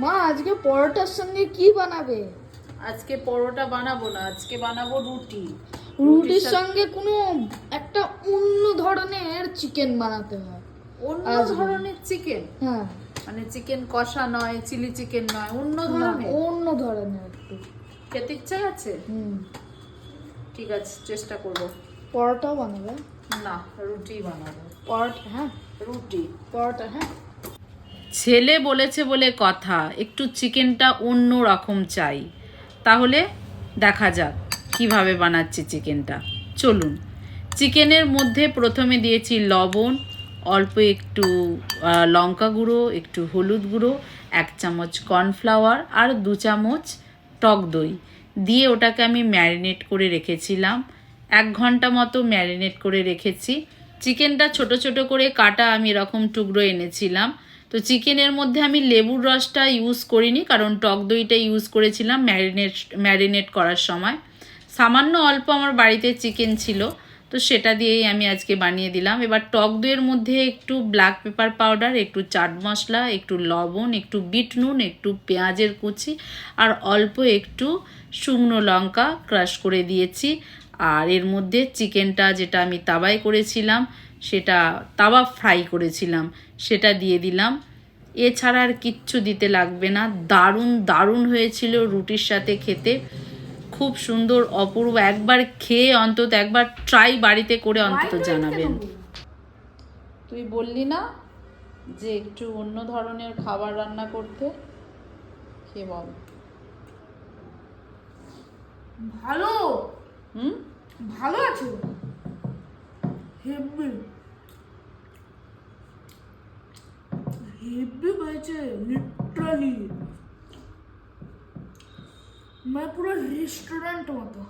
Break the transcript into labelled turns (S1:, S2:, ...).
S1: মা আজকে পরোটার সঙ্গে কি বানাবে?
S2: আজকে পরোটা বানাবো না, আজকে বানাবো রুটি।
S1: রুটির সঙ্গে কোনো একটা অন্য ধরনের চিকেন বানাতে হয়।
S2: অন্য ধরনের চিকেন?
S1: হ্যাঁ,
S2: মানে চিকেন কষা নয়, চিলি চিকেন নয়, অন্য
S1: না,
S2: ধরনের।
S1: অন্য ধরনের একটু
S2: খেতে ইচ্ছা আছে? ঠিক আছে, চেষ্টা করব।
S1: পরোটাও বানাবে?
S2: না, রুটি বানাবো।
S1: পরোটা, হ্যাঁ,
S2: রুটি।
S1: পরোটা, হ্যাঁ।
S2: ছেলে বলেছে বলে কথা, একটু চিকেনটা অন্য রকম চাই। তাহলে দেখা যাক কিভাবে বানাচ্ছি চিকেনটা। চলুন। চিকেনের মধ্যে প্রথমে দিয়েছি লবণ, অল্প একটু লঙ্কা গুঁড়ো, একটু হলুদ গুঁড়ো, 1 চামচ কর্নফ্লাওয়ার আর 2 চামচ টক দই দিয়ে ওটাকে আমি ম্যারিনেট করে রেখেছিলাম। 1 ঘন্টা মতো ম্যারিনেট করে রেখেছি। চিকেনটা ছোট ছোট করে কাটা আমি এরকম টুকরো এনেছিলাম। তো চিকেনের মধ্যে আমি লেবুর রসটা ইউজ করিনি, কারণ টক দইটা ইউজ করেছিলাম ম্যারিনেট করার সময়। সামান্য অল্প আমার বাড়িতে চিকেন ছিল, তো সেটা দিয়েই আমি আজকে বানিয়ে দিলাম। এবার টক দইয়ের মধ্যে একটু ব্ল্যাক পেপার পাউডার, একটু চাট মশলা, একটু লবণ, একটু বিট নুন, একটু পেঁয়াজের কুচি আর অল্প একটু শুকনো লঙ্কা ক্রাশ করে দিয়েছি। আর এর মধ্যে চিকেনটা যেটা আমি তাওয়ায় করেছিলাম, সেটা তাওয়া ফ্রাই করেছিলাম, সেটা দিয়ে দিলাম। এছাড়া আর কিচ্ছু দিতে লাগবে না। দারুণ দারুণ হয়েছিল রুটির সাথে খেতে, খুব সুন্দর, অপূর্ব। একবার খেয়ে অন্তত একবার ট্রাই বাড়িতে করে অন্তত জানাবেন। তুই বললি না যে একটু অন্য ধরনের খাবার রান্না করতে? খেয়ে বল।
S1: ভালো। ভালো আছে, হেভি হেভি হয়েছে, লিটারালি মানে পুরো রেস্টুরেন্ট মতো।